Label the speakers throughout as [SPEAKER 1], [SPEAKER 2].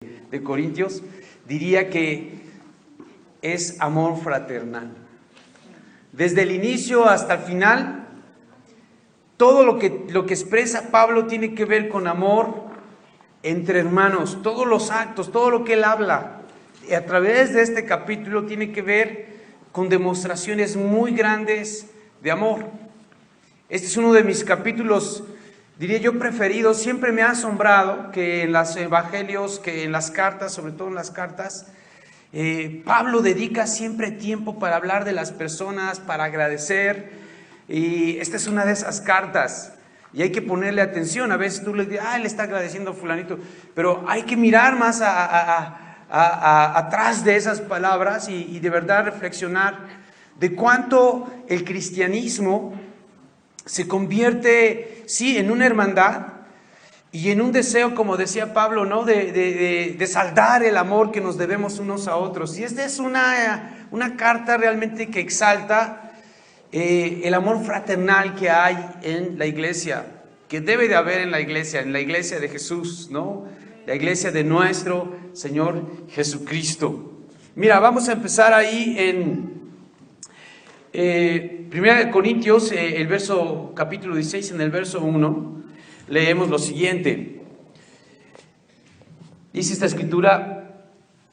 [SPEAKER 1] de Corintios, diría que es amor fraternal. Desde el inicio hasta el final, todo lo que expresa Pablo tiene que ver con amor entre hermanos. Todos los actos, todo lo que él habla a través de este capítulo tiene que ver con demostraciones muy grandes de amor. Este es uno de mis capítulos, diría yo, preferidos. Siempre me ha asombrado que en los evangelios, que en las cartas, sobre todo en las cartas, Pablo dedica siempre tiempo para hablar de las personas, para agradecer. Y esta es una de esas cartas y hay que ponerle atención. A veces tú le dices, él está agradeciendo a fulanito, pero hay que mirar más atrás de esas palabras y de verdad reflexionar de cuánto el cristianismo se convierte, sí, en una hermandad y en un deseo, como decía Pablo, ¿no? de saldar el amor que nos debemos unos a otros. Y esta es una carta realmente que exalta el amor fraternal que hay en la iglesia, que debe de haber en la iglesia de Jesús, ¿no? La iglesia de nuestro Señor Jesucristo. Mira, vamos a empezar ahí en 1 Corintios, capítulo 16, en el verso 1, leemos lo siguiente. Dice esta escritura,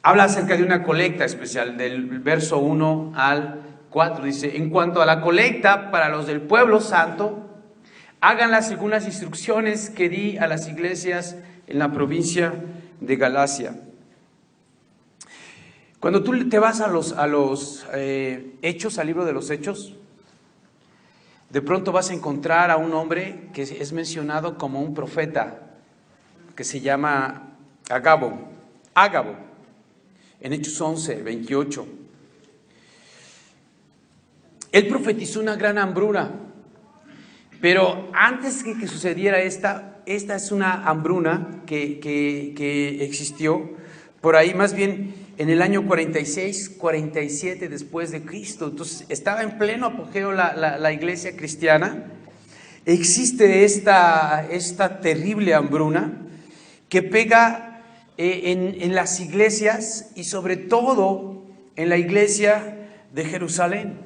[SPEAKER 1] habla acerca de una colecta especial, del verso 1 al 4, dice: en cuanto a la colecta para los del pueblo santo, háganla según las instrucciones que di a las iglesias en la provincia de Galacia. Cuando tú te vas a los Hechos, al libro de los Hechos, de pronto vas a encontrar a un hombre que es mencionado como un profeta, que se llama Ágabo, en Hechos 11, 28. Él profetizó una gran hambruna, pero antes que sucediera esta es una hambruna que existió por ahí, más bien en el año 46, 47 después de Cristo. Entonces estaba en pleno apogeo la iglesia cristiana. Existe esta terrible hambruna que pega en las iglesias y sobre todo en la iglesia de Jerusalén.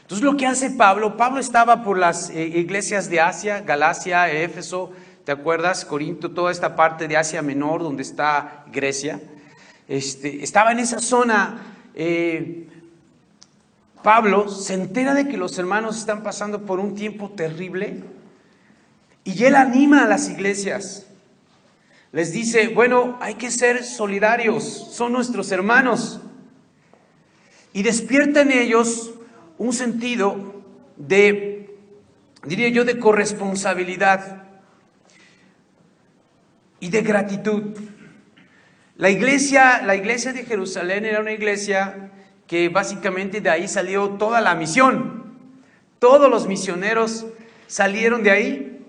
[SPEAKER 1] Entonces lo que hace Pablo estaba por las iglesias de Asia, Galacia, Éfeso, ¿te acuerdas? Corinto, toda esta parte de Asia Menor donde está Grecia. Estaba en esa zona. Pablo se entera de que los hermanos están pasando por un tiempo terrible y él anima a las iglesias. Les dice, bueno, hay que ser solidarios, son nuestros hermanos. Y despierta en ellos un sentido de, diría yo, de corresponsabilidad y de gratitud. La iglesia de Jerusalén era una iglesia que básicamente de ahí salió toda la misión. Todos los misioneros salieron de ahí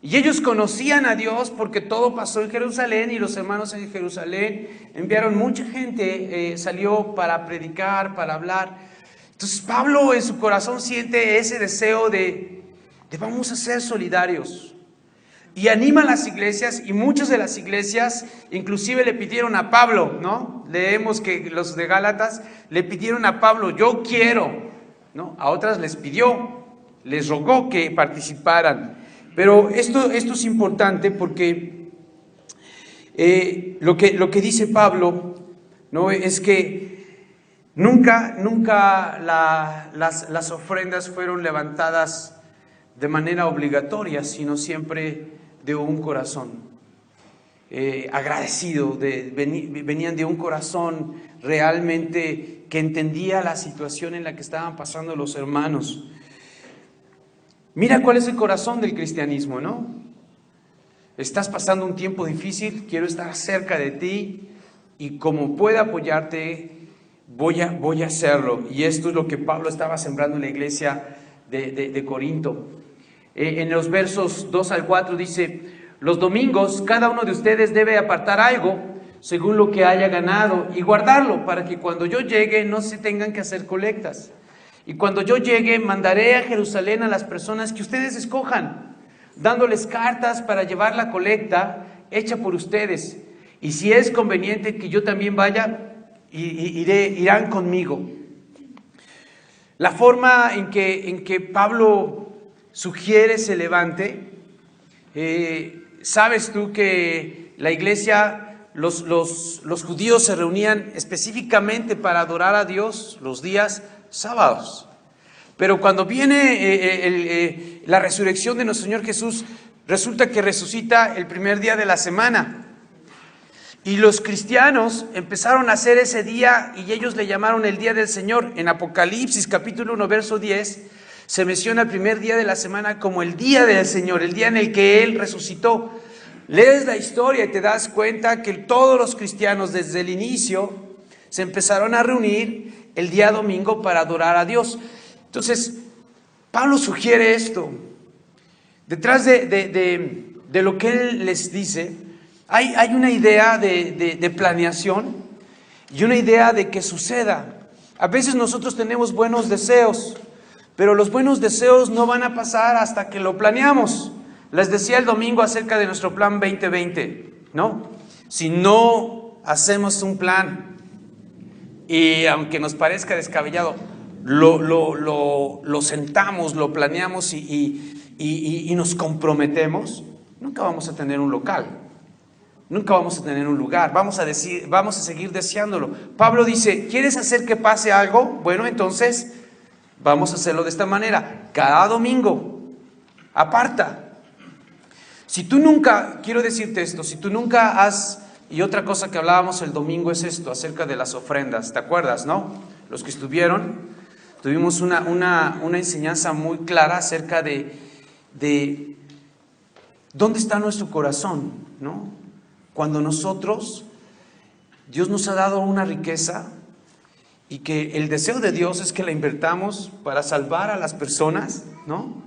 [SPEAKER 1] y ellos conocían a Dios porque todo pasó en Jerusalén y los hermanos en Jerusalén enviaron mucha gente, salió para predicar, para hablar. Entonces Pablo en su corazón siente ese deseo de vamos a ser solidarios y anima a las iglesias, y muchas de las iglesias inclusive le pidieron a Pablo, ¿no? Leemos que los de Gálatas le pidieron a Pablo, yo quiero, ¿no? A otras les pidió, les rogó que participaran. Pero esto es importante porque lo que dice Pablo, ¿no? Es que Nunca las ofrendas fueron levantadas de manera obligatoria, sino siempre de un corazón agradecido, venían de un corazón realmente que entendía la situación en la que estaban pasando los hermanos. Mira cuál es el corazón del cristianismo, ¿no? Estás pasando un tiempo difícil, quiero estar cerca de ti y como pueda apoyarte, voy a hacerlo. Y esto es lo que Pablo estaba sembrando en la iglesia de Corinto. En los versos 2 al 4 dice: los domingos cada uno de ustedes debe apartar algo según lo que haya ganado y guardarlo para que cuando yo llegue no se tengan que hacer colectas. Y cuando yo llegue mandaré a Jerusalén a las personas que ustedes escojan, dándoles cartas para llevar la colecta hecha por ustedes. y si es conveniente que yo también vaya, irán conmigo. La forma en que Pablo sugiere se levante, sabes tú que la iglesia, los judíos se reunían específicamente para adorar a Dios los días sábados. Pero cuando viene la resurrección de nuestro Señor Jesús, resulta que resucita el primer día de la semana. Y los cristianos empezaron a hacer ese día y ellos le llamaron el día del Señor. En Apocalipsis capítulo 1 verso 10 se menciona el primer día de la semana como el día del Señor, el día en el que Él resucitó. Lees la historia y te das cuenta que todos los cristianos desde el inicio se empezaron a reunir el día domingo para adorar a Dios. Entonces, Pablo sugiere esto. Detrás de lo que él les dice, hay una idea de planeación y una idea de que suceda. A veces nosotros tenemos buenos deseos, pero los buenos deseos no van a pasar hasta que lo planeamos. Les decía el domingo acerca de nuestro plan 2020, ¿no? Si no hacemos un plan y aunque nos parezca descabellado, lo sentamos, lo planeamos y nos comprometemos, nunca vamos a tener un local, nunca vamos a tener un lugar, vamos a seguir deseándolo. Pablo dice, ¿quieres hacer que pase algo? Bueno, entonces vamos a hacerlo de esta manera, cada domingo, aparta. Si tú nunca, quiero decirte esto, si tú nunca has, y otra cosa que hablábamos el domingo es esto, acerca de las ofrendas, ¿te acuerdas, no? Los que estuvieron, tuvimos una enseñanza muy clara acerca de dónde está nuestro corazón, ¿no? Cuando Dios nos ha dado una riqueza y que el deseo de Dios es que la invertamos para salvar a las personas, ¿no?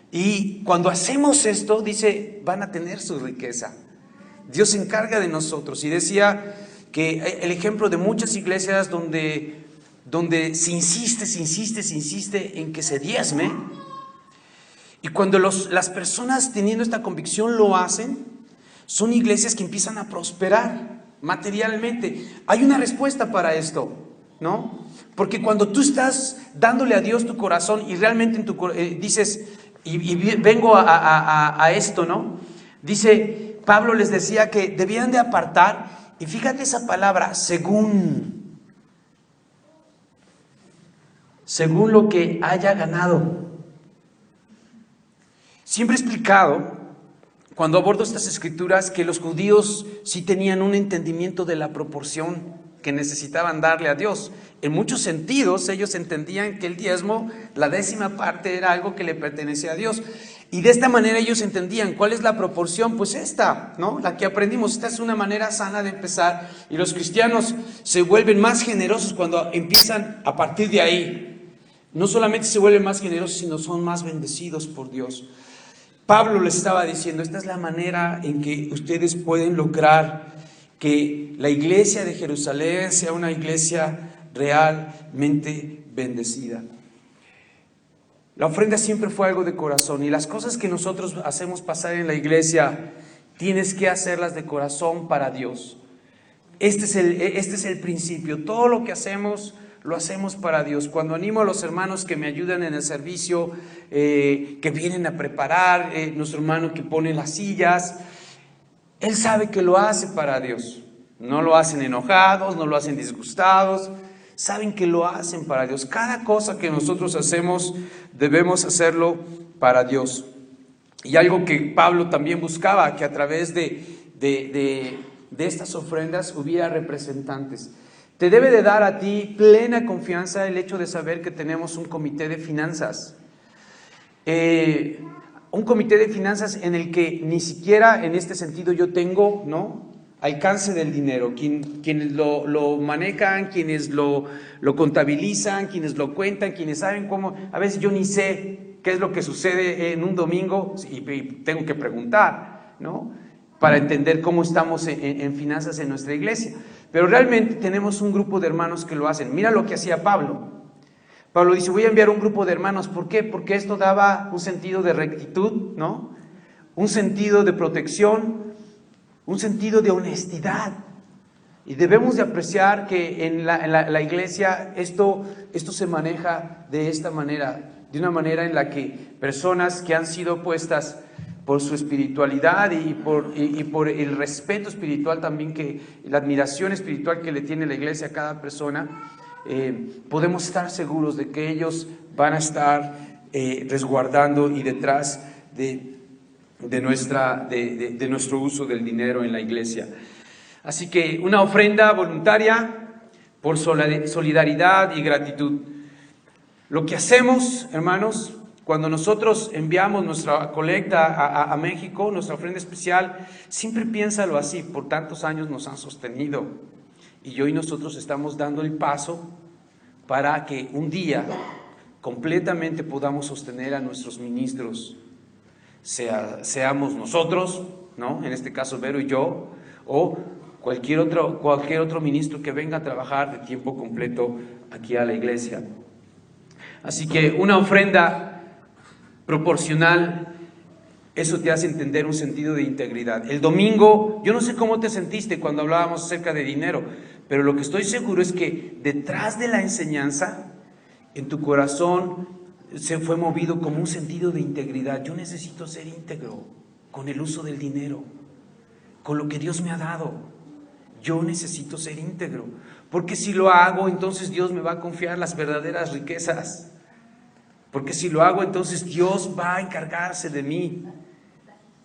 [SPEAKER 1] Y cuando hacemos esto, dice, van a tener su riqueza. Dios se encarga de nosotros. Y decía que el ejemplo de muchas iglesias donde se insiste en que se diezme. Y cuando las personas teniendo esta convicción lo hacen, son iglesias que empiezan a prosperar materialmente. Hay una respuesta para esto, ¿no? Porque cuando tú estás dándole a Dios tu corazón y realmente dices, y vengo a esto, ¿no? Dice, Pablo les decía que debían de apartar, y fíjate esa palabra, según lo que haya ganado. Siempre he explicado, cuando abordo estas escrituras, que los judíos sí tenían un entendimiento de la proporción que necesitaban darle a Dios. En muchos sentidos, ellos entendían que el diezmo, la 10ª parte, era algo que le pertenecía a Dios. Y de esta manera ellos entendían cuál es la proporción, pues esta, ¿no? La que aprendimos. Esta es una manera sana de empezar. Y los cristianos se vuelven más generosos cuando empiezan a partir de ahí. No solamente se vuelven más generosos, sino son más bendecidos por Dios. Pablo les estaba diciendo, esta es la manera en que ustedes pueden lograr que la iglesia de Jerusalén sea una iglesia realmente bendecida. La ofrenda siempre fue algo de corazón, y las cosas que nosotros hacemos pasar en la iglesia, tienes que hacerlas de corazón para Dios. Este es el principio. Todo lo que hacemos, lo hacemos para Dios. Cuando animo a los hermanos que me ayudan en el servicio, que vienen a preparar, nuestro hermano que pone las sillas, él sabe que lo hace para Dios. No lo hacen enojados, no lo hacen disgustados. Saben que lo hacen para Dios. Cada cosa que nosotros hacemos, debemos hacerlo para Dios. Y algo que Pablo también buscaba, que a través de estas ofrendas hubiera representantes. Te debe de dar a ti plena confianza el hecho de saber que tenemos un comité de finanzas. Un comité de finanzas en el que ni siquiera en este sentido yo tengo, ¿no?, alcance del dinero. Quienes lo manejan, quienes lo contabilizan, quienes lo cuentan, quienes saben cómo. A veces yo ni sé qué es lo que sucede en un domingo y tengo que preguntar, ¿no?, para entender cómo estamos en finanzas en nuestra iglesia. Pero realmente tenemos un grupo de hermanos que lo hacen. Mira lo que hacía Pablo. Pablo dice, voy a enviar un grupo de hermanos. ¿Por qué? Porque esto daba un sentido de rectitud, ¿no?, un sentido de protección. un sentido de honestidad. Y debemos de apreciar que en la iglesia esto se maneja de esta manera, de una manera en la que personas que han sido puestas por su espiritualidad y por el respeto espiritual también, la admiración espiritual que le tiene la iglesia a cada persona, podemos estar seguros de que ellos van a estar resguardando y detrás de nuestro uso del dinero en la iglesia. Así que una ofrenda voluntaria por solidaridad y gratitud. Lo que hacemos, hermanos, cuando nosotros enviamos nuestra colecta a México, nuestra ofrenda especial, siempre piénsalo así, por tantos años nos han sostenido y hoy nosotros estamos dando el paso para que un día completamente podamos sostener a nuestros ministros, seamos nosotros, ¿no? En este caso Vero y yo, o cualquier otro ministro que venga a trabajar de tiempo completo aquí a la iglesia. Así que una ofrenda proporcional, eso te hace entender un sentido de integridad. El domingo, yo no sé cómo te sentiste cuando hablábamos acerca de dinero, pero lo que estoy seguro es que detrás de la enseñanza, en tu corazón se fue movido como un sentido de integridad. Yo necesito ser íntegro con el uso del dinero, con lo que Dios me ha dado. Yo necesito ser íntegro, porque si lo hago, entonces Dios me va a confiar las verdaderas riquezas. Porque si lo hago, entonces Dios va a encargarse de mí.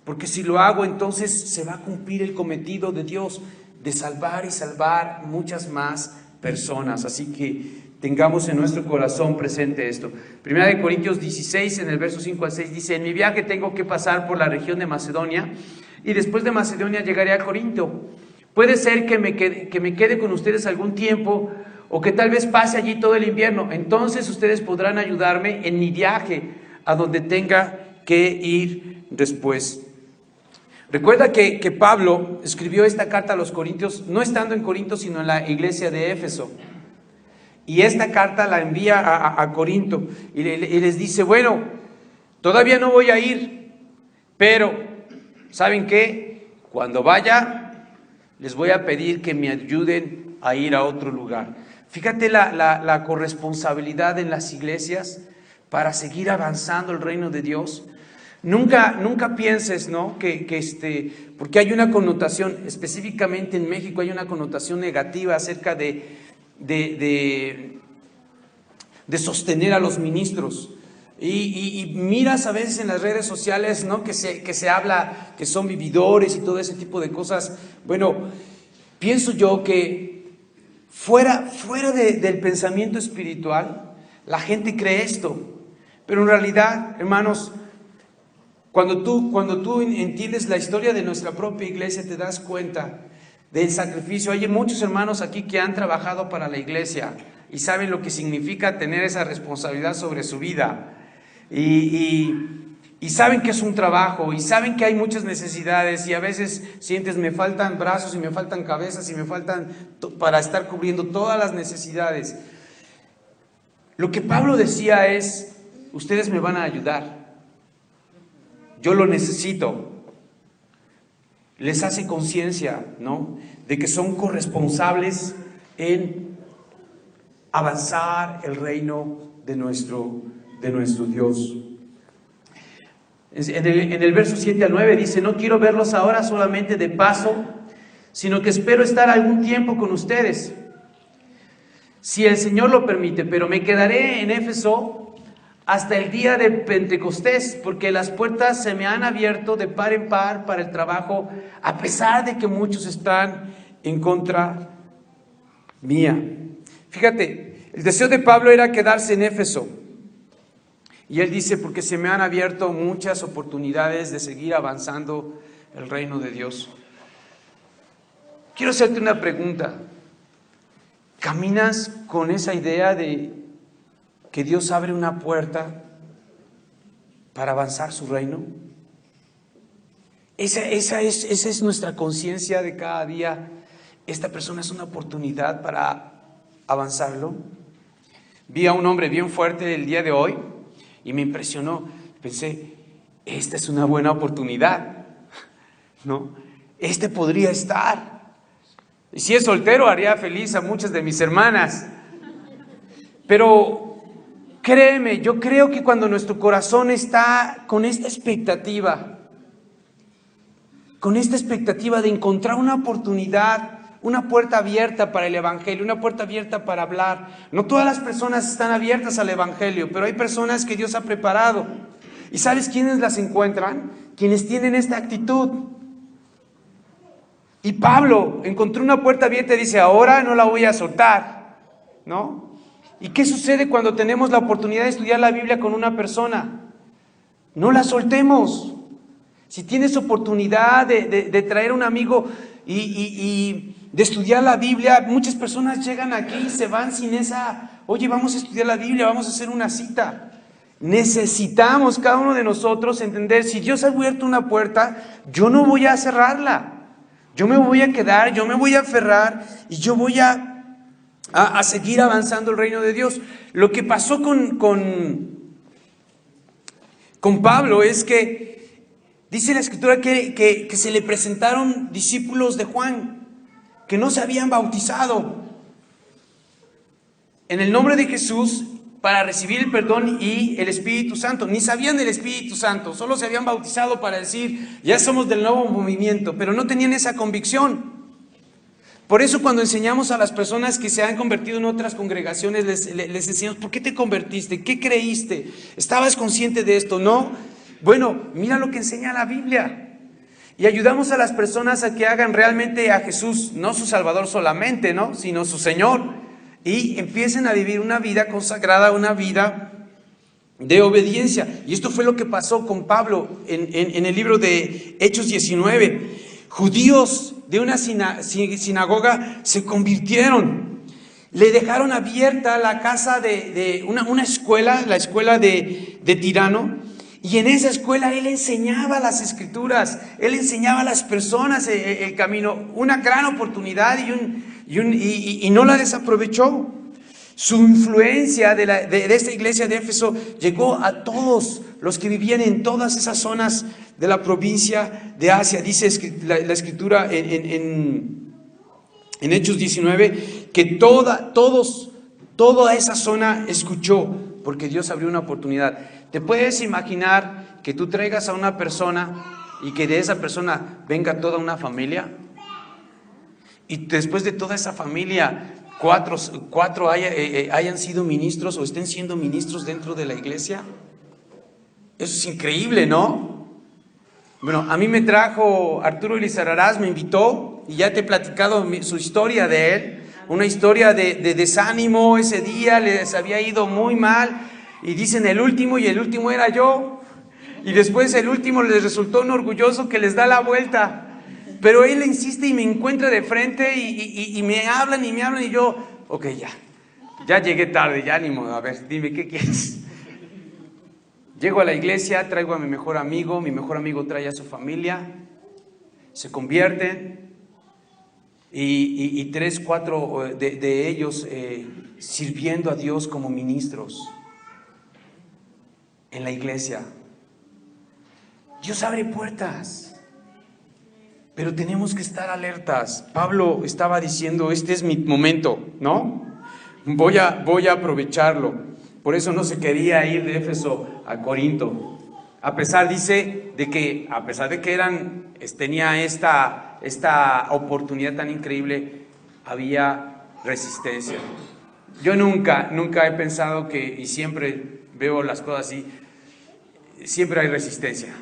[SPEAKER 1] Porque si lo hago, entonces se va a cumplir el cometido de Dios de salvar y salvar muchas más personas. Así que tengamos en nuestro corazón presente esto. Primera de Corintios 16, en el verso 5 al 6, dice: en mi viaje tengo que pasar por la región de Macedonia y después de Macedonia llegaré a Corinto. Puede ser que me quede con ustedes algún tiempo o que tal vez pase allí todo el invierno. Entonces ustedes podrán ayudarme en mi viaje a donde tenga que ir después. Recuerda que Pablo escribió esta carta a los Corintios, no estando en Corinto, sino en la iglesia de Éfeso. Y esta carta la envía a Corinto y les dice: bueno, todavía no voy a ir, pero ¿saben qué? Cuando vaya, les voy a pedir que me ayuden a ir a otro lugar. Fíjate la corresponsabilidad en las iglesias para seguir avanzando el reino de Dios. Nunca pienses, ¿no? Porque hay una connotación, específicamente en México, hay una connotación negativa acerca de sostener a los ministros. Y miras a veces en las redes sociales, ¿no? que se habla que son vividores y todo ese tipo de cosas. Bueno, pienso yo que fuera del pensamiento espiritual, la gente cree esto. Pero en realidad, hermanos, cuando tú entiendes la historia de nuestra propia iglesia, te das cuenta del sacrificio. Hay muchos hermanos aquí que han trabajado para la iglesia y saben lo que significa tener esa responsabilidad sobre su vida. Y saben que es un trabajo y saben que hay muchas necesidades y a veces sientes: me faltan brazos y me faltan cabezas y me faltan para estar cubriendo todas las necesidades. Lo que Pablo decía es: ustedes me van a ayudar, yo lo necesito. Les hace conciencia, ¿no?, de que son corresponsables en avanzar el reino de nuestro Dios. En el verso 7 al 9 dice: no quiero verlos ahora solamente de paso, sino que espero estar algún tiempo con ustedes, si el Señor lo permite, pero me quedaré en Éfeso hasta el día de Pentecostés, porque las puertas se me han abierto de par en par para el trabajo, a pesar de que muchos están en contra mía. Fíjate, el deseo de Pablo era quedarse en Éfeso. Y él dice: porque se me han abierto muchas oportunidades de seguir avanzando el reino de Dios. Quiero hacerte una pregunta. ¿Caminas con esa idea de que Dios abre una puerta para avanzar su reino? Esa es nuestra conciencia de cada día. Esta persona es una oportunidad para avanzarlo. Vi a un hombre bien fuerte el día de hoy y me impresionó. Pensé: esta es una buena oportunidad, ¿no? este podría estar. Y si es soltero, haría feliz a muchas de mis hermanas. Pero créeme, yo creo que cuando nuestro corazón está con esta expectativa de encontrar una oportunidad, una puerta abierta para el Evangelio, una puerta abierta para hablar. No todas las personas están abiertas al Evangelio, pero hay personas que Dios ha preparado. ¿Y sabes quiénes las encuentran? Quienes tienen esta actitud. Y Pablo encontró una puerta abierta y dice, ahora no la voy a soltar, ¿no? ¿Y qué sucede cuando tenemos la oportunidad de estudiar la Biblia con una persona? No la soltemos. Si tienes oportunidad de traer a un amigo y de estudiar la Biblia, muchas personas llegan aquí y se van sin esa, oye, vamos a estudiar la Biblia, vamos a hacer una cita. Necesitamos cada uno de nosotros entender, si Dios ha abierto una puerta, yo no voy a cerrarla. Yo me voy a quedar, yo me voy a aferrar y yo voy a seguir avanzando el reino de Dios. Lo que pasó con Pablo es que dice la Escritura que se le presentaron discípulos de Juan que no se habían bautizado en el nombre de Jesús para recibir el perdón y el Espíritu Santo. Ni sabían del Espíritu Santo, solo se habían bautizado para decir, ya somos del nuevo movimiento, pero no tenían esa convicción. Por eso cuando enseñamos a las personas que se han convertido en otras congregaciones, les enseñamos, ¿por qué te convertiste? ¿Qué creíste? ¿Estabas consciente de esto? ¿No? Bueno, mira lo que enseña la Biblia. Y ayudamos a las personas a que hagan realmente a Jesús, no su Salvador solamente, ¿no? Sino su Señor. Y empiecen a vivir una vida consagrada, una vida de obediencia. Y esto fue lo que pasó con Pablo en el libro de Hechos 19. Judíos de una sinagoga se convirtieron. Le dejaron abierta la casa de una escuela, la escuela de Tirano. Y en esa escuela él enseñaba las Escrituras, él enseñaba a las personas el camino. Una gran oportunidad y no la desaprovechó. Su influencia de esta iglesia de Éfeso llegó a todos los que vivían en todas esas zonas de la provincia de Asia. Dice la Escritura en Hechos 19 que toda esa zona escuchó, porque Dios abrió una oportunidad. ¿Te puedes imaginar que tú traigas a una persona y que de esa persona venga toda una familia? Y después de toda esa familia, cuatro hayan sido ministros o estén siendo ministros dentro de la iglesia. Eso es increíble, ¿no? Bueno, a mí me trajo Arturo Elizarrarás, me invitó y ya te he platicado su historia de él. Una historia de desánimo. Ese día les había ido muy mal y dicen el último era yo. Y después el último les resultó un orgulloso que les da la vuelta. Pero él insiste y me encuentra de frente y me hablan y yo, ok, ya llegué tarde, ya ni modo, a ver, dime, ¿qué quieres? Llego a la iglesia, traigo a mi mejor amigo trae a su familia, se convierten y 3, 4 de ellos sirviendo a Dios como ministros en la iglesia. Dios abre puertas. Pero tenemos que estar alertas. Pablo estaba diciendo, este es mi momento, ¿no? Voy a aprovecharlo. Por eso no se quería ir de Éfeso a Corinto. A pesar de que tenía esta oportunidad tan increíble, había resistencia. Yo nunca he pensado y siempre veo las cosas así, siempre hay resistencia.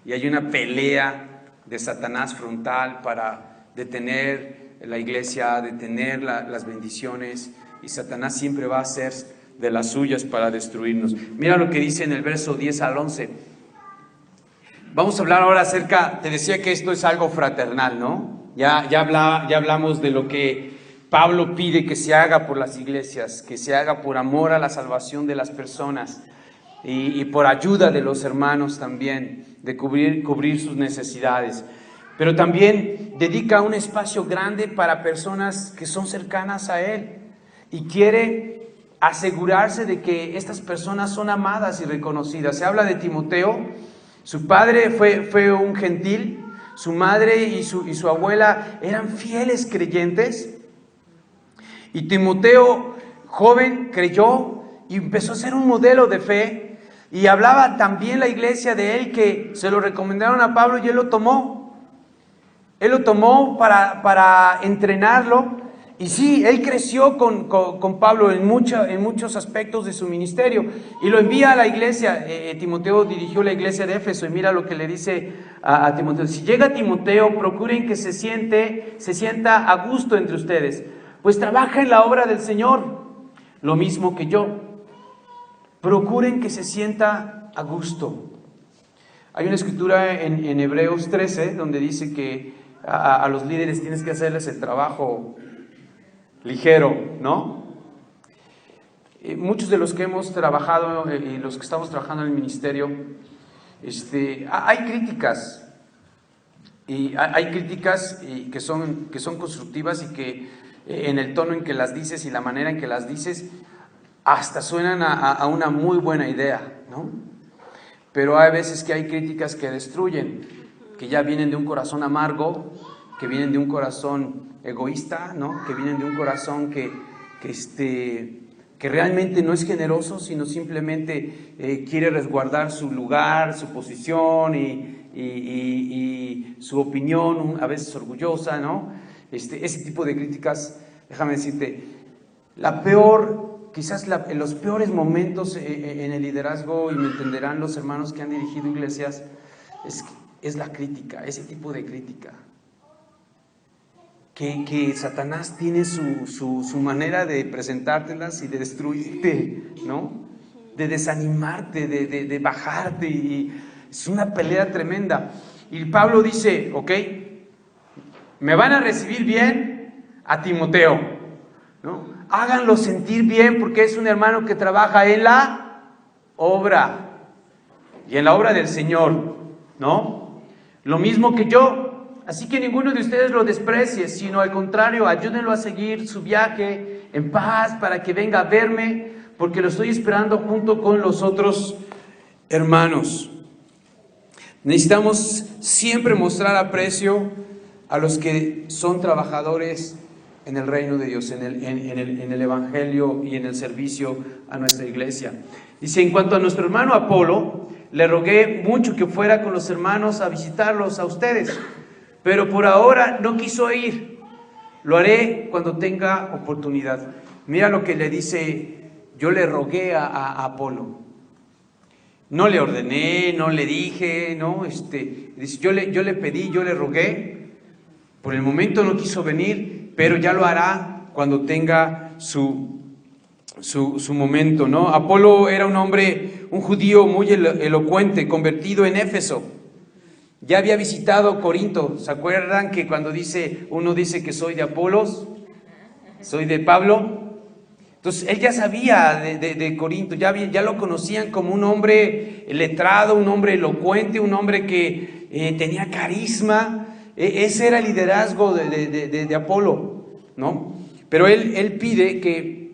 [SPEAKER 1] Y hay una pelea de Satanás frontal para detener la iglesia, detener las bendiciones, y Satanás siempre va a hacer de las suyas para destruirnos. Mira lo que dice en el verso 10 al 11. Vamos a hablar ahora te decía que esto es algo fraternal, ¿no? Ya hablamos de lo que Pablo pide que se haga por las iglesias, que se haga por amor a la salvación de las personas y por ayuda de los hermanos también, de cubrir sus necesidades. Pero también dedica un espacio grande para personas que son cercanas a él y quiere asegurarse de que estas personas son amadas y reconocidas. Se habla de Timoteo. Su padre fue un gentil, su madre y su abuela eran fieles creyentes. Y Timoteo, joven, creyó y empezó a ser un modelo de fe. Y hablaba también la iglesia de él, que se lo recomendaron a Pablo y él lo tomó. Él lo tomó para entrenarlo. Y sí, él creció con Pablo en muchos aspectos de su ministerio. Y lo envía a la iglesia. Timoteo dirigió la iglesia de Éfeso. Y mira lo que le dice a Timoteo. Si llega Timoteo, procuren que se sienta a gusto entre ustedes, pues trabaja en la obra del Señor, lo mismo que yo. Procuren que se sienta a gusto. Hay una escritura en Hebreos 13 donde dice que a los líderes tienes que hacerles el trabajo ligero, ¿no? Muchos de los que hemos trabajado y los que estamos trabajando en el ministerio, hay críticas, y hay críticas que son constructivas y que en el tono en que las dices y la manera en que las dices hasta suenan a una muy buena idea, ¿no? Pero hay veces que hay críticas que destruyen, que ya vienen de un corazón amargo, que vienen de un corazón egoísta, ¿no? Que vienen de un corazón que realmente no es generoso, sino simplemente quiere resguardar su lugar, su posición y su opinión, a veces orgullosa, ¿no? Ese tipo de críticas, déjame decirte, quizás los peores momentos en el liderazgo, y me entenderán los hermanos que han dirigido iglesias, es la crítica, ese tipo de crítica. Que Satanás tiene su manera de presentártelas y de destruirte, ¿no? De desanimarte, de bajarte, y es una pelea tremenda. Y Pablo dice, ok, me van a recibir bien a Timoteo, ¿no? Háganlo sentir bien porque es un hermano que trabaja en la obra y en la obra del Señor, ¿no? Lo mismo que yo. Así que ninguno de ustedes lo desprecie, sino al contrario, ayúdenlo a seguir su viaje en paz para que venga a verme, porque lo estoy esperando junto con los otros hermanos. Necesitamos siempre mostrar aprecio a los que son trabajadores en el reino de Dios, en el evangelio y en el servicio a nuestra iglesia. Dice, en cuanto a nuestro hermano Apolo, le rogué mucho que fuera con los hermanos a visitarlos a ustedes, pero por ahora no quiso ir. Lo haré cuando tenga oportunidad. Mira lo que le dice, yo le rogué a Apolo. No le ordené, no le dije, no, dice, yo le pedí, yo le rogué. Por el momento no quiso venir, pero ya lo hará cuando tenga su momento, ¿no? Apolo era un judío muy elocuente, convertido en Éfeso. Ya había visitado Corinto. ¿Se acuerdan que cuando uno dice que soy de Apolos, soy de Pablo? Entonces él ya sabía de Corinto, ya lo conocían como un hombre letrado, un hombre elocuente, un hombre que tenía carisma. Ese era el liderazgo de Apolo, ¿no? Pero él pide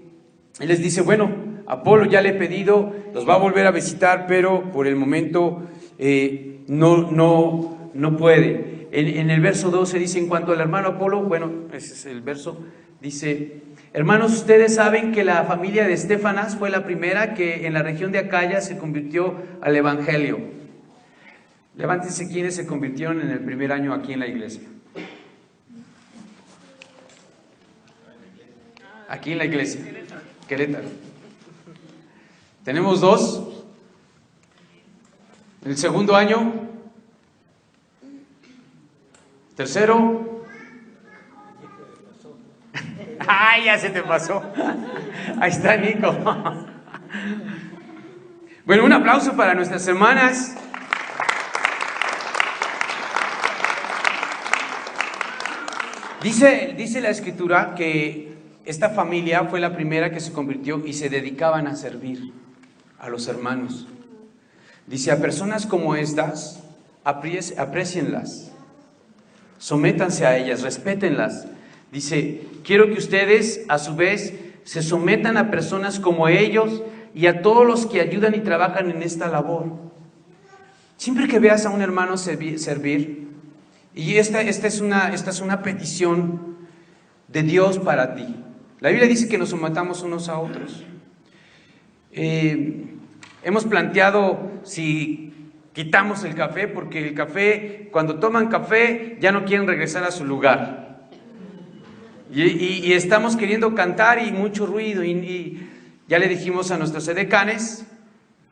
[SPEAKER 1] él les dice, bueno, Apolo ya le he pedido, los va a volver a visitar, pero por el momento no puede. En el verso 12 dice, en cuanto al hermano Apolo, bueno, ese es el verso, dice, hermanos, ustedes saben que la familia de Estéfanas fue la primera que en la región de Acaya se convirtió al evangelio. Levántense quienes se convirtieron en el primer año aquí en la iglesia. Aquí en la iglesia, Querétaro. Tenemos 2. En el segundo año, tercero. ¡Ay, ya se te pasó! Ahí está Nico. Bueno, un aplauso para nuestras hermanas. Dice la escritura que esta familia fue la primera que se convirtió y se dedicaban a servir a los hermanos. Dice, a personas como estas, aprécienlas, sométanse a ellas, respétenlas. Dice, quiero que ustedes a su vez se sometan a personas como ellos y a todos los que ayudan y trabajan en esta labor. Siempre que veas a un hermano servir Y esta es una petición de Dios para ti. La Biblia dice que nos sometamos unos a otros. Hemos planteado si quitamos el café, porque el café, cuando toman café, ya no quieren regresar a su lugar. Y estamos queriendo cantar y mucho ruido. Y ya le dijimos a nuestros edecanes,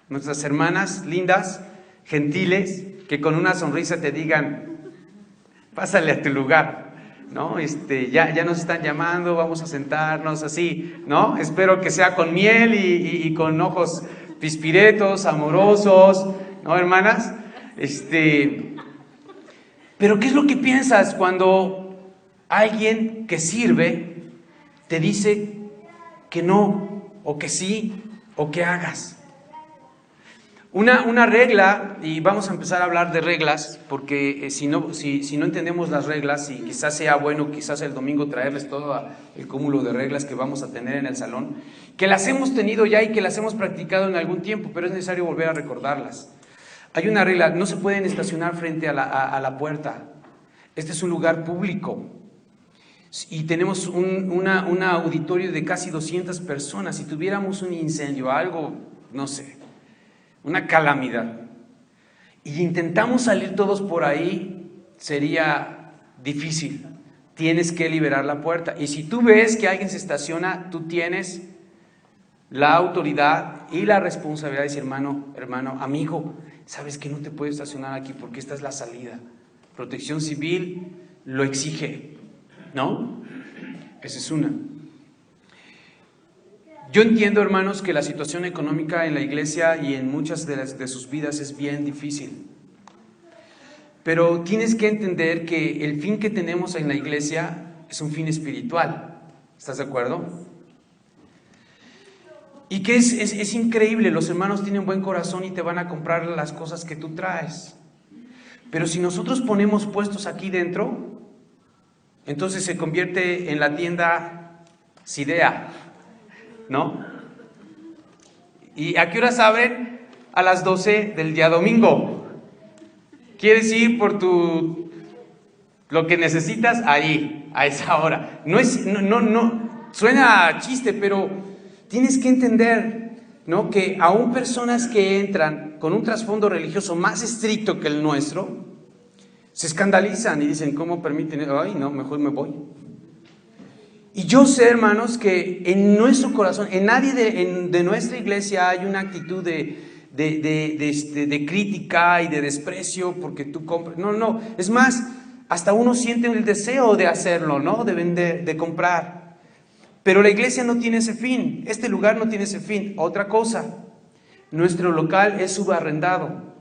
[SPEAKER 1] nuestras hermanas lindas, gentiles, que con una sonrisa te digan, pásale a tu lugar, ¿no? Ya nos están llamando, vamos a sentarnos así, ¿no? Espero que sea con miel y con ojos pispiretos, amorosos, ¿no, hermanas? Pero ¿qué es lo que piensas cuando alguien que sirve te dice que no, o que sí, o que hagas? Una regla, y vamos a empezar a hablar de reglas, porque si no entendemos las reglas, y quizás sea bueno, quizás el domingo traerles todo el cúmulo de reglas que vamos a tener en el salón, que las hemos tenido ya y que las hemos practicado en algún tiempo, pero es necesario volver a recordarlas. Hay una regla, no se pueden estacionar frente a la puerta. Este es un lugar público. Y tenemos un auditorio de casi 200 personas. Si tuviéramos un incendio, algo, no sé, una calamidad, y intentamos salir todos por ahí, sería difícil. Tienes que liberar la puerta. Y si tú ves que alguien se estaciona, tú tienes la autoridad y la responsabilidad de decir, hermano, amigo, sabes que no te puedes estacionar aquí porque esta es la salida. Protección Civil lo exige, ¿no? Esa es una. Yo entiendo, hermanos, que la situación económica en la iglesia y en muchas de sus vidas es bien difícil. Pero tienes que entender que el fin que tenemos en la iglesia es un fin espiritual. ¿Estás de acuerdo? Y que es increíble, los hermanos tienen buen corazón y te van a comprar las cosas que tú traes. Pero si nosotros ponemos puestos aquí dentro, entonces se convierte en la tienda Sidea, ¿no? ¿Y a qué horas abren? A las 12 del día domingo. ¿Quieres ir por lo que necesitas? Ahí, a esa hora. No suena a chiste, pero tienes que entender, ¿no? Que aún personas que entran con un trasfondo religioso más estricto que el nuestro, se escandalizan y dicen, ¿cómo permiten? Ay, no, mejor me voy. Y yo sé, hermanos, que en nuestro corazón, en nadie de nuestra iglesia hay una actitud de crítica y de desprecio porque tú compras. No, es más, hasta uno siente el deseo de hacerlo, ¿no? De vender, de comprar. Pero la iglesia no tiene ese fin, este lugar no tiene ese fin. Otra cosa, nuestro local es subarrendado.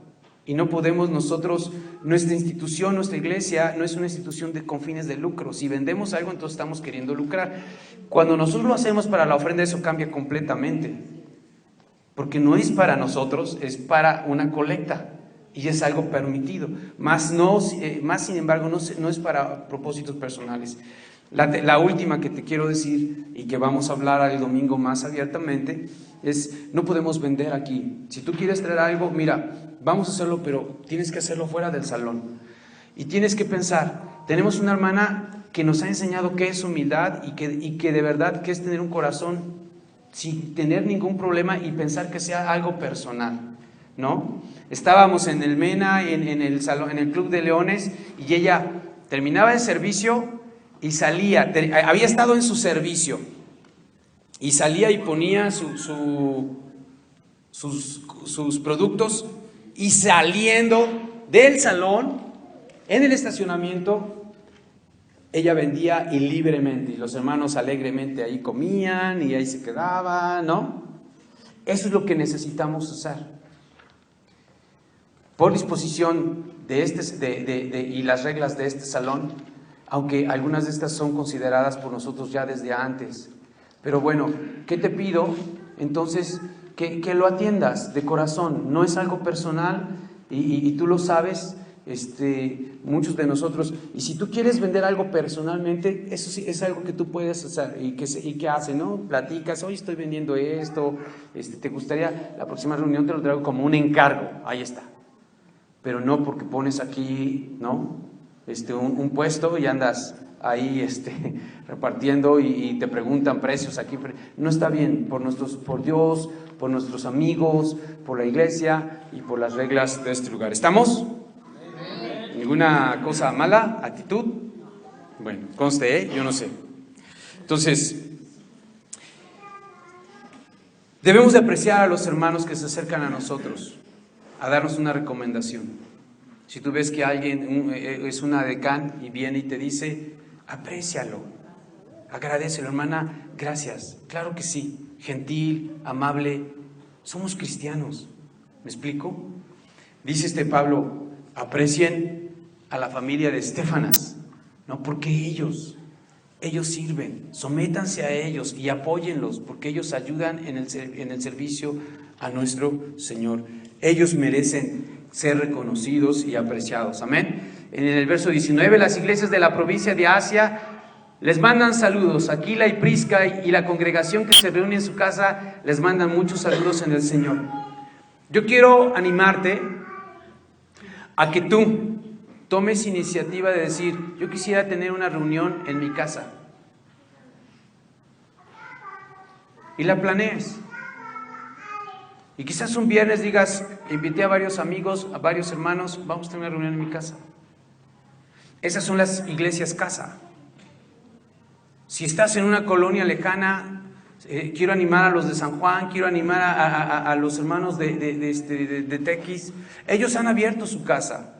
[SPEAKER 1] Y no podemos nosotros, nuestra institución, nuestra iglesia, no es una institución con fines de lucro. Si vendemos algo, entonces estamos queriendo lucrar. Cuando nosotros lo hacemos para la ofrenda, eso cambia completamente. Porque no es para nosotros, es para una colecta. Y es algo permitido. Más sin embargo, no es para propósitos personales. La última que te quiero decir, y que vamos a hablar el domingo más abiertamente, es, no podemos vender aquí. Si tú quieres traer algo, mira, vamos a hacerlo, pero tienes que hacerlo fuera del salón. Y tienes que pensar, tenemos una hermana que nos ha enseñado qué es humildad y que de verdad que es tener un corazón sin tener ningún problema y pensar que sea algo personal, ¿no? Estábamos en el MENA, en el salón, en el Club de Leones, y ella terminaba el servicio y salía, había estado en su servicio, y salía y ponía sus productos, y saliendo del salón, en el estacionamiento, ella vendía y libremente, y los hermanos alegremente ahí comían y ahí se quedaban, ¿no? Eso es lo que necesitamos usar. Por disposición y las reglas de este salón, aunque algunas de estas son consideradas por nosotros ya desde antes. Pero bueno, ¿qué te pido? Entonces, que lo atiendas de corazón, no es algo personal y tú lo sabes, muchos de nosotros, y si tú quieres vender algo personalmente, eso sí es algo que tú puedes hacer y que haces, ¿no? Platicas, hoy estoy vendiendo esto, te gustaría, la próxima reunión te lo traigo como un encargo, ahí está, pero no porque pones aquí, ¿no? un puesto y andas ahí repartiendo y te preguntan precios aquí. No está bien, por Dios, por nuestros amigos, por la iglesia y por las reglas de este lugar. ¿Estamos? ¿Ninguna cosa mala? ¿Actitud? Bueno, conste, yo no sé. Entonces, debemos de apreciar a los hermanos que se acercan a nosotros, a darnos una recomendación. Si tú ves que alguien es una decán y viene y te dice, aprécialo, agradécelo, hermana, gracias. Claro que sí, gentil, amable, somos cristianos. ¿Me explico? Dice Pablo, aprecien a la familia de Estéfanas, ¿no? Porque ellos sirven, sométanse a ellos y apóyenlos, porque ellos ayudan en el servicio a nuestro Señor. Ellos merecen ser reconocidos y apreciados. Amén. En el verso 19, las iglesias de la provincia de Asia les mandan saludos. Aquila y Prisca y la congregación que se reúne en su casa les mandan muchos saludos en el Señor. Yo quiero animarte a que tú tomes iniciativa de decir, yo quisiera tener una reunión en mi casa. Y la planees. Y quizás un viernes digas, invité a varios amigos, a varios hermanos, vamos a tener una reunión en mi casa. Esas son las iglesias casa. Si estás en una colonia lejana, quiero animar a los de San Juan, quiero animar a los hermanos de Tequis. Ellos han abierto su casa,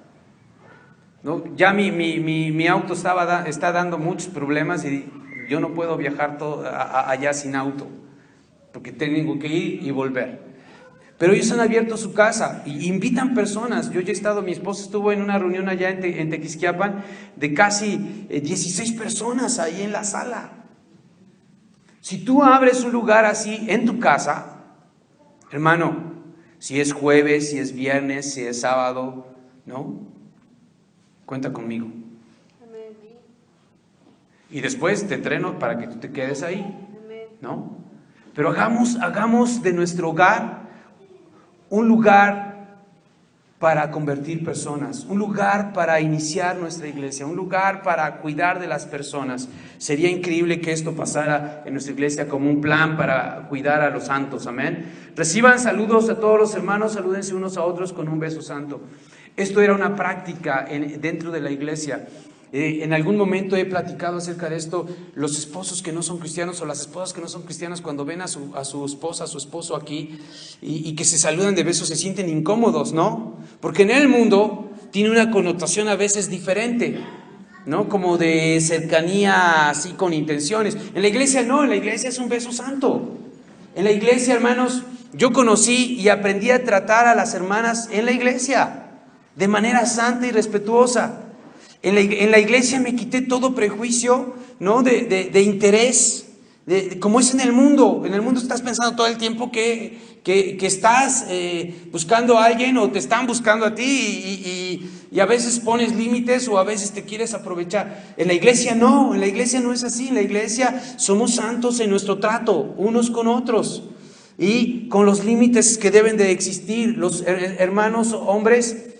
[SPEAKER 1] ¿no? Ya mi auto está dando muchos problemas y yo no puedo viajar allá sin auto, porque tengo que ir y volver. Pero ellos han abierto su casa y invitan personas. Yo ya he estado, mi esposa estuvo en una reunión allá en Tequisquiapan de casi 16 personas ahí en la sala. Si tú abres un lugar así en tu casa, hermano, si es jueves, si es viernes, si es sábado, ¿no? Cuenta conmigo. Y después te entreno para que tú te quedes ahí, ¿no? Pero hagamos de nuestro hogar un lugar para convertir personas, un lugar para iniciar nuestra iglesia, un lugar para cuidar de las personas. Sería increíble que esto pasara en nuestra iglesia como un plan para cuidar a los santos, amén. Reciban saludos a todos los hermanos, salúdense unos a otros con un beso santo. Esto era una práctica dentro de la iglesia. En algún momento he platicado acerca de esto. Los esposos que no son cristianos o las esposas que no son cristianas, cuando ven a su esposa, a su esposo aquí y que se saludan de besos, se sienten incómodos, ¿no? Porque en el mundo tiene una connotación a veces diferente, ¿no? Como de cercanía así con intenciones. En la iglesia no, en la iglesia es un beso santo. En la iglesia, hermanos, yo conocí y aprendí a tratar a las hermanas en la iglesia de manera santa y respetuosa. En la iglesia me quité todo prejuicio, ¿no? de interés, como es en el mundo. En el mundo estás pensando todo el tiempo que estás buscando a alguien o te están buscando a ti y a veces pones límites o a veces te quieres aprovechar. En la iglesia no es así. En la iglesia somos santos en nuestro trato unos con otros y con los límites que deben de existir. Los hermanos hombres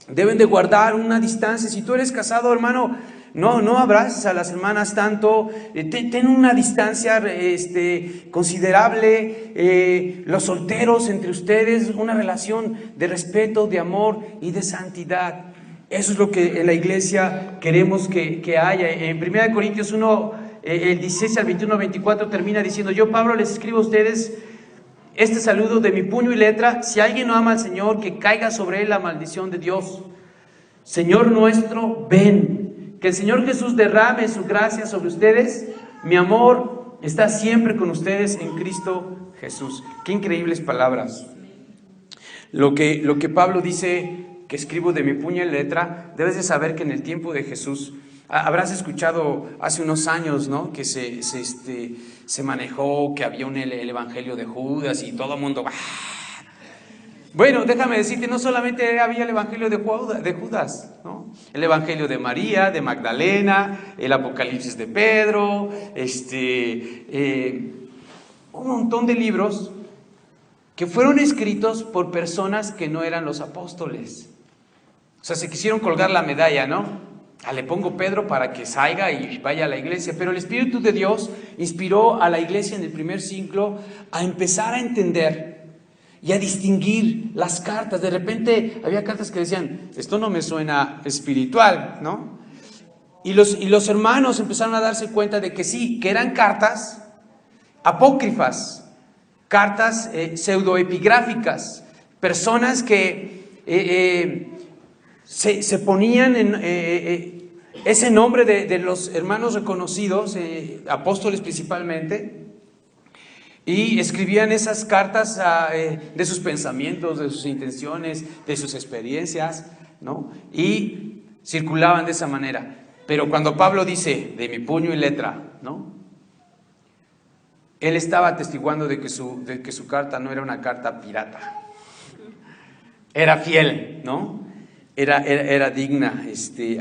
[SPEAKER 1] deben de guardar una distancia. Si tú eres casado, hermano, no abraces a las hermanas tanto. Ten una distancia considerable. Los solteros entre ustedes, una relación de respeto, de amor y de santidad. Eso es lo que en la iglesia queremos que haya. En 1 Corintios 1, el 16 al 21, 24 termina diciendo: yo, Pablo, les escribo a ustedes este saludo de mi puño y letra. Si alguien no ama al Señor, que caiga sobre él la maldición de Dios. Señor nuestro, ven. Que el Señor Jesús derrame su gracia sobre ustedes. Mi amor está siempre con ustedes en Cristo Jesús. Qué increíbles palabras. Lo que Pablo dice, que escribo de mi puño y letra, debes de saber que en el tiempo de Jesús, habrás escuchado hace unos años, ¿no? Que se manejó que había el evangelio de Judas y todo el mundo... Bueno, déjame decirte, no solamente había el evangelio de Judas, ¿no? El evangelio de María, de Magdalena, el Apocalipsis de Pedro, un montón de libros que fueron escritos por personas que no eran los apóstoles. O sea, se quisieron colgar la medalla, ¿no? Le pongo Pedro para que salga y vaya a la iglesia. Pero el Espíritu de Dios inspiró a la iglesia en el primer siglo a empezar a entender y a distinguir las cartas. De repente había cartas que decían, esto no me suena espiritual, ¿no? Y los hermanos empezaron a darse cuenta de que sí, que eran cartas apócrifas, cartas pseudoepigráficas, personas que se ponían en ese nombre de los hermanos reconocidos, apóstoles principalmente, y escribían esas cartas de sus pensamientos, de sus intenciones, de sus experiencias, ¿no? Y circulaban de esa manera. Pero cuando Pablo dice, de mi puño y letra, ¿no? Él estaba atestiguando de que su carta no era una carta pirata. Era fiel, ¿no? Era digna.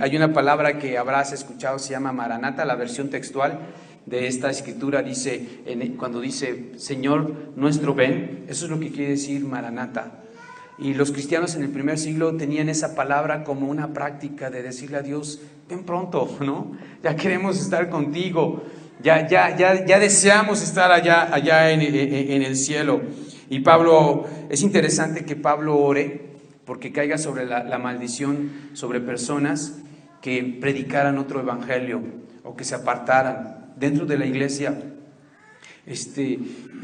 [SPEAKER 1] Hay una palabra que habrás escuchado, se llama Maranata, la versión textual de esta escritura dice, cuando dice Señor nuestro ven, eso es lo que quiere decir Maranata. Y los cristianos en el primer siglo tenían esa palabra como una práctica de decirle a Dios, ven pronto, ¿no? Ya queremos estar contigo, ya deseamos estar allá en el cielo. Y Pablo, es interesante que Pablo ore porque caiga sobre la maldición sobre personas que predicaran otro evangelio o que se apartaran dentro de la iglesia,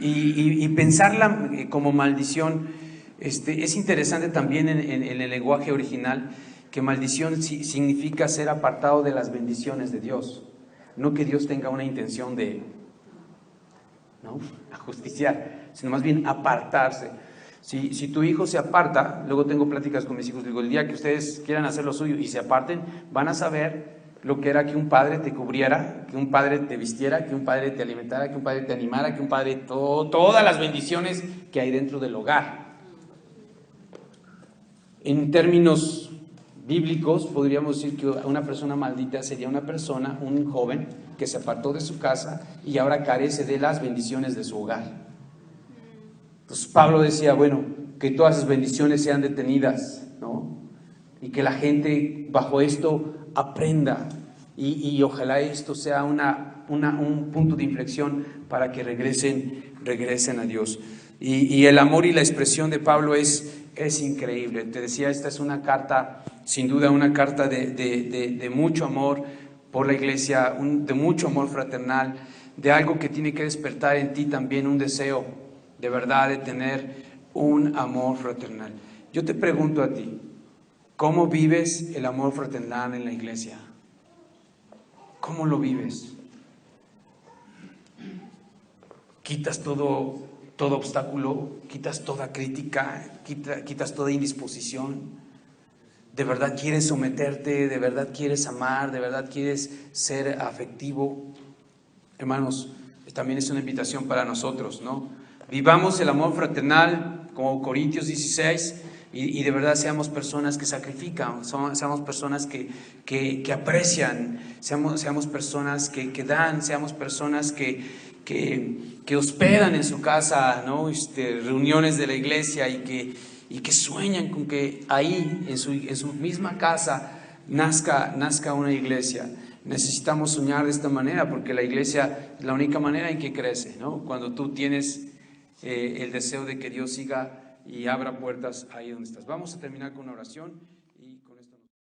[SPEAKER 1] y pensarla como maldición. Es interesante también en el lenguaje original que maldición significa ser apartado de las bendiciones de Dios, no que Dios tenga una intención de ajusticiar, sino más bien apartarse. Si tu hijo se aparta, luego tengo pláticas con mis hijos, digo, el día que ustedes quieran hacer lo suyo y se aparten, van a saber lo que era que un padre te cubriera, que un padre te vistiera, que un padre te alimentara, que un padre te animara, que un padre, todas las bendiciones que hay dentro del hogar. En términos bíblicos, podríamos decir que una persona maldita sería un joven que se apartó de su casa y ahora carece de las bendiciones de su hogar. Entonces Pablo decía, bueno, que todas esas bendiciones sean detenidas, ¿no? Y que la gente bajo esto aprenda y ojalá esto sea un punto de inflexión para que regresen a Dios. Y el amor y la expresión de Pablo es increíble. Te decía, esta es una carta, sin duda una carta de mucho amor por la iglesia, de mucho amor fraternal, de algo que tiene que despertar en ti también un deseo de verdad de tener un amor fraternal. Yo te pregunto a ti, ¿cómo vives el amor fraternal en la iglesia? ¿Cómo lo vives? ¿Quitas todo obstáculo? ¿Quitas toda crítica? ¿Quitas toda indisposición? ¿De verdad quieres someterte? ¿De verdad quieres amar? ¿De verdad quieres ser afectivo? Hermanos, también es una invitación para nosotros, ¿no? Vivamos el amor fraternal como Corintios 16 y de verdad seamos personas que sacrifican, seamos personas que aprecian, seamos personas que dan, seamos personas que hospedan en su casa, ¿no? Reuniones de la iglesia y que sueñan con que ahí en su misma casa nazca una iglesia. Necesitamos soñar de esta manera porque la iglesia es la única manera en que crece, ¿no? Cuando tú tienes el deseo de que Dios siga y abra puertas ahí donde estás. Vamos a terminar con una oración.